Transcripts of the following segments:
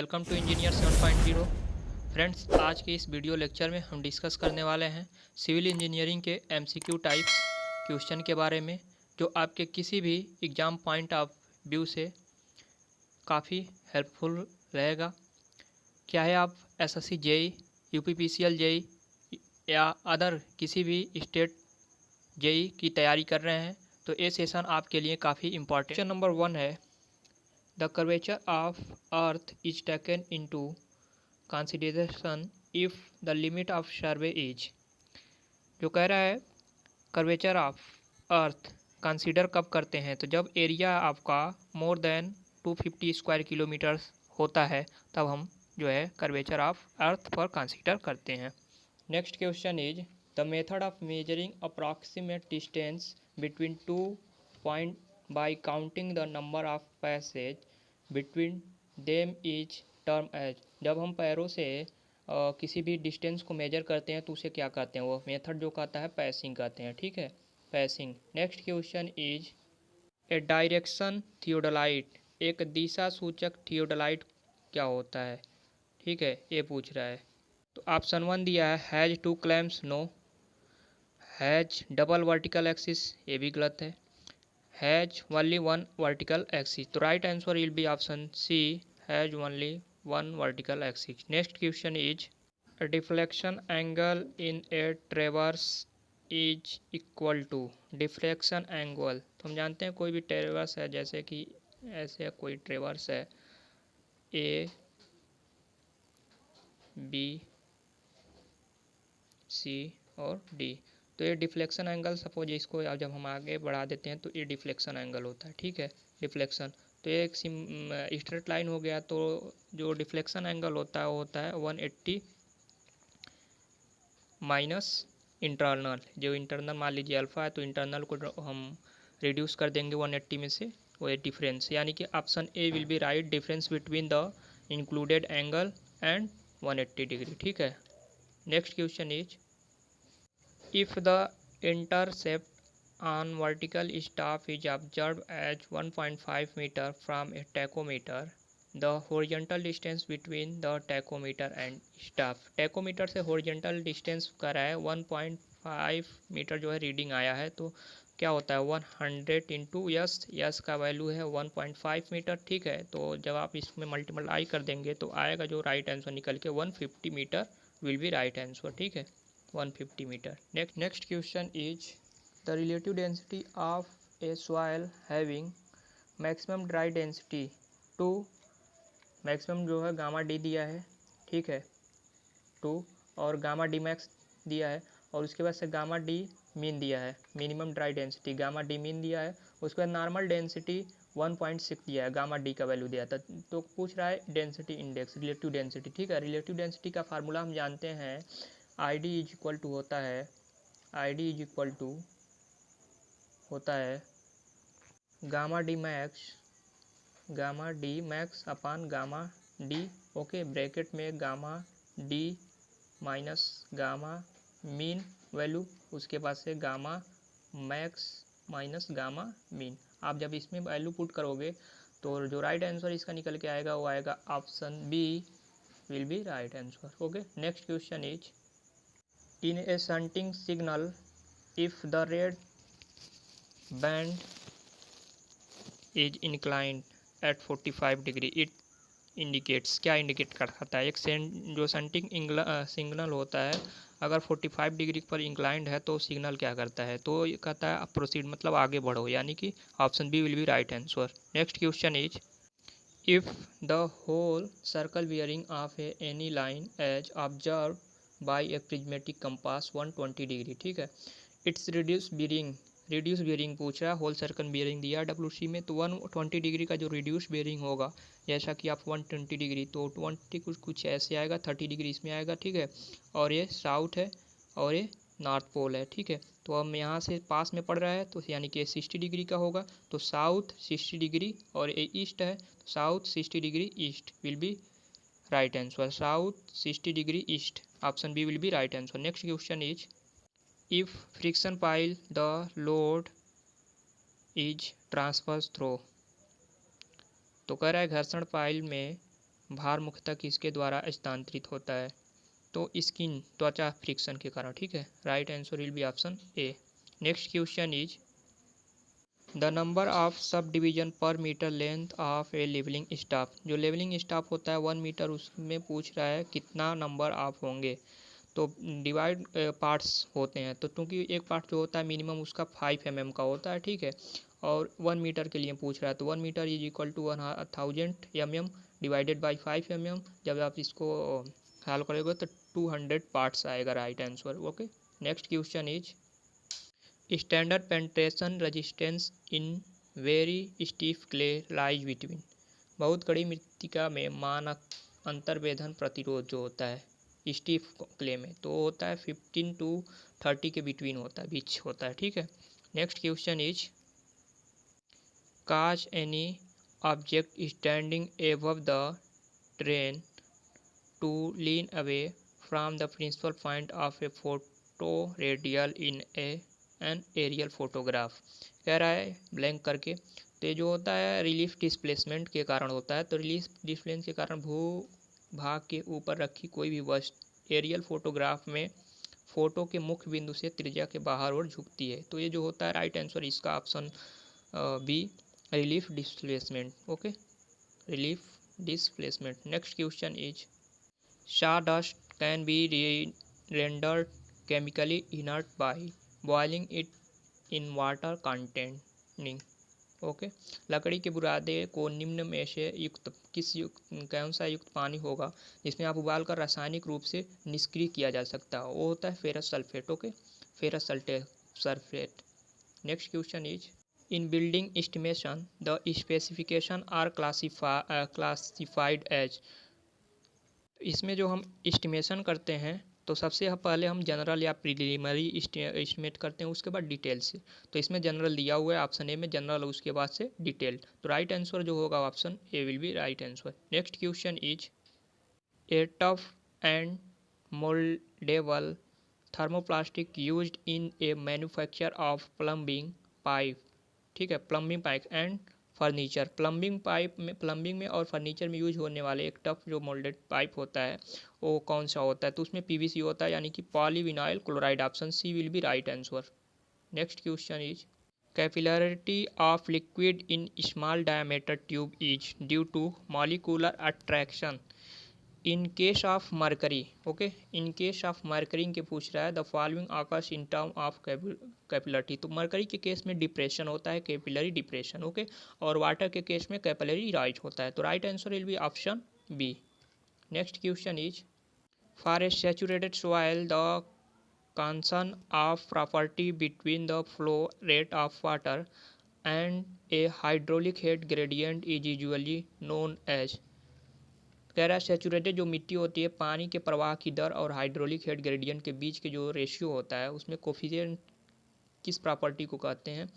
Welcome to engineer 7.0। Friends, आज के इस वीडियो लेक्चर में हम डिस्कस करने वाले हैं सिविल इंजीनियरिंग के एमसीक्यू टाइप्स क्वेश्चन के बारे में, जो आपके किसी भी एग्ज़ाम पॉइंट ऑफ व्यू से काफ़ी हेल्पफुल रहेगा। क्या है, आप एसएससी जेई, यूपीपीसीएल जेई या अदर किसी भी स्टेट जेई की तैयारी कर रहे हैं तो ये सेशन आपके लिए काफ़ी इम्पॉर्टेंट। क्वेश्चन नंबर 1 है, The curvature of Earth is taken into consideration if the limit of survey is। जो कह रहा है कर्वेचर ऑफ अर्थ कंसीडर कब करते हैं, तो जब एरिया आपका मोर देन 250 स्क्वायर किलोमीटर होता है तब हम जो है कर्वेचर ऑफ अर्थ पर कंसीडर करते हैं। Next question is the method of measuring approximate distance between two point by counting the number of passage between them each term as। जब हम पैरों से किसी भी डिस्टेंस को मेजर करते हैं तो उसे क्या कहते हैं, वो मेथड जो कहता है पैसिंग कहते हैं। ठीक है, passing. Next question is a direction theodolite, एक दिशा सूचक थियोडोलाइट क्या होता है। ठीक है, ये पूछ रहा है। तो ऑप्शन 1 दिया है has two clamps, no. Has double vertical axis, ये भी गलत है। Has only one vertical axis, तो right answer will be option C, has only one vertical axis. Next question is deflection angle in a traverse is equal to. Deflection angle, तो हम जानते हैं कोई भी ट्रेवर्स है, जैसे कि ऐसे कोई ट्रेवर्स है ए बी सी और डी, तो ये डिफ्लेक्शन एंगल, सपोज इसको जब हम आगे बढ़ा देते हैं तो ये डिफ्लेक्शन एंगल होता है। ठीक है, डिफ्लेक्शन, तो ये एक स्ट्रेट लाइन हो गया, तो जो डिफ्लेक्शन एंगल होता है वो होता है 180 माइनस इंटरनल। जो इंटरनल मान लीजिए अल्फ़ा है तो इंटरनल को हम रिड्यूस कर देंगे 180 में से, वो है डिफरेंस, यानी कि option A will be right, difference between the included angle and 180 degree. ठीक है। Next question is if the intercept on vertical staff is observed as 1.5 meter from a tachometer, the horizontal distance between the tachometer and staff। tachometer से horizontal distance कर रहा है 1.5 metre जो है reading आया है, तो क्या होता है 100 इंटू यस का वैल्यू है 1.5 मीटर। ठीक है, तो जब आप इसमें मल्टीप्लाई कर देंगे तो आएगा जो राइट आंसर निकल के 150 metre will be right answer. ठीक है, 150 metre. Next question is the relative density of a soil having maximum dry density to, maximum जो है गामा डी दिया है। ठीक है, 2 और गामा डी मैक्स दिया है, और उसके बाद से गामा डी मीन दिया है, minimum dry density gamma D mean दिया है। उसके बाद नॉर्मल डेंसिटी 1.6 दिया है, गामा डी का वैल्यू दिया था। तो पूछ रहा है डेंसिटी इंडेक्स, रिलेटिव डेंसिटी। ठीक है, रिलेटिव डेंसिटी का फार्मूला हम जानते हैं, I D is equal to होता है, I D is equal to होता है gamma D max upon gamma D. Okay, bracket में gamma D minus gamma mean value, उसके बाद से gamma max minus gamma mean. आप जब इसमें वैल्यू पुट करोगे तो जो राइट आंसर इसका निकल के आएगा वो आएगा option B will be right answer. Okay, next question is in a shunting signal if the red band is inclined at 45 degree it indicates। क्या इंडिकेट करता है, एक जो शंटिंग सिग्नल होता है अगर 45 डिग्री पर इंक्लाइंड है तो सिग्नल क्या करता है, तो ये कहता है प्रोसीड, मतलब आगे बढ़ो, यानी कि option B will be right answer. Next question is if the whole circle bearing of any line as observe by a prismatic compass 120 degree. ठीक है, इट्स रिड्यूस बियरिंग पूछ रहा है, होल सर्कल बियरिंग दिया WC में, तो 120 degree का जो रिड्यूस बियरिंग होगा, जैसा कि आप 120 डिग्री, तो 20 कुछ ऐसे आएगा, 30 डिग्री इसमें आएगा। ठीक है, और ये साउथ है और ये नॉर्थ पोल है। ठीक है, तो हम यहाँ से पास में पड़ रहा है तो यानी कि 60 डिग्री का होगा, तो साउथ 60 डिग्री, और ये ईस्ट है तो south 60 degree east will be right answer, south 60 degree east, option B will be right answer. Next question is if friction pile the load is transfers through, तो कह रहा है घर्षण पाइल में भार मुख्यतः किसके द्वारा स्थानांतरित होता है? तो स्किन, त्वचा फ्रिक्शन के कारण। ठीक है, right answer will be option A. Next question is the number of subdivision per metre length of a levelling staff. जो लेवलिंग स्टाफ होता है 1 मीटर, उसमें पूछ रहा है कितना नंबर ऑफ होंगे। तो डिवाइड पार्ट्स होते हैं, तो क्योंकि एक पार्ट जो होता है मिनिमम उसका 5 mm का होता है। ठीक है, और 1 मीटर के लिए पूछ रहा है, तो 1 metre is equal to 1000 mm divided by 5 mm। जब आप इसको हल करोगे तो 200 पार्ट्स आएगा, right answer. Okay, next question is standard penetration resistance in very stiff clay lies between. बहुत कड़ी मृत्तिका में मानक अंतर्वेधन प्रतिरोध जो होता है स्टीफ क्ले में, तो होता है 15 to 30 के बिटवीन होता है, बीच होता है। ठीक है, next question is cause any object standing above the terrain to lean away from the principal point of a photo radial in an aerial photograph. कह रहा है ब्लैंक करके, तो ये जो होता है रिलीफ डिस्प्लेसमेंट के कारण होता है। तो रिलीफ डिस्प्लेसमेंट के कारण भू भाग के ऊपर रखी कोई भी वस्तु एरियल फोटोग्राफ में फोटो के मुख्य बिंदु से त्रिज्या के बाहर ओर झुकती है। तो ये जो होता है राइट आंसर इसका option B, relief displacement. Okay, relief displacement. Next question is sawdust can be rendered chemically inert by boiling it in water containing। Okay, लकड़ी के बुरादे को निम्न में से युक्त कौन सा युक्त पानी होगा जिसमें आप उबाल कर रासायनिक रूप से निष्क्रिय किया जा सकता है? वो होता है ferrous sulphate. Okay, ferrous sulphate. Next question is in building estimation the specification are classified as. इसमें जो हम एस्टिमेशन करते हैं तो सबसे पहले हम जनरल या प्रीलिमिनरी एस्टिमेट करते हैं, उसके बाद डिटेल से। तो इसमें जनरल दिया हुआ है, ऑप्शन ए में जनरल, उसके बाद से डिटेल। तो राइट आंसर जो होगा option A will be right answer. Next question is a tough and mouldable thermoplastic used in A manufacture of plumbing pipe. ठीक है, plumbing pipe and furniture. Plumbing में और फर्नीचर में यूज होने वाले एक टफ जो मोल्डेड पाइप होता है वो कौन सा होता है? तो उसमें पीवीसी होता है, यानी कि polyvinyl chloride. Option C will be right answer. Next question is capillarity of liquid in small diameter tube is due to molecular attraction in case of mercury. Okay, in case of mercury के पूछ रहा है the following occurs in term of capillarity. तो mercury के case में depression होता है, capillary depression. Okay, और वाटर के केस में कैपिलरी राइज होता है। तो right answer will be option B. Next question is for a saturated soil the concern of property between the flow rate of water and a hydraulic head gradient is usually known as. कह रहा है saturated जो मिट्टी होती है, पानी के प्रवाह की दर और हाइड्रोलिक हेड ग्रेडियंट के बीच के जो रेशियो होता है उसमें कोफिशिएंट किस प्रॉपर्टी को कहते हैं?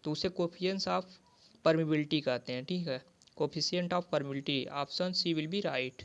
तो उसे कोफिशिएंट ऑफ परमिबिलिटी कहते हैं। ठीक है, coefficient of permeability. Option C will be right.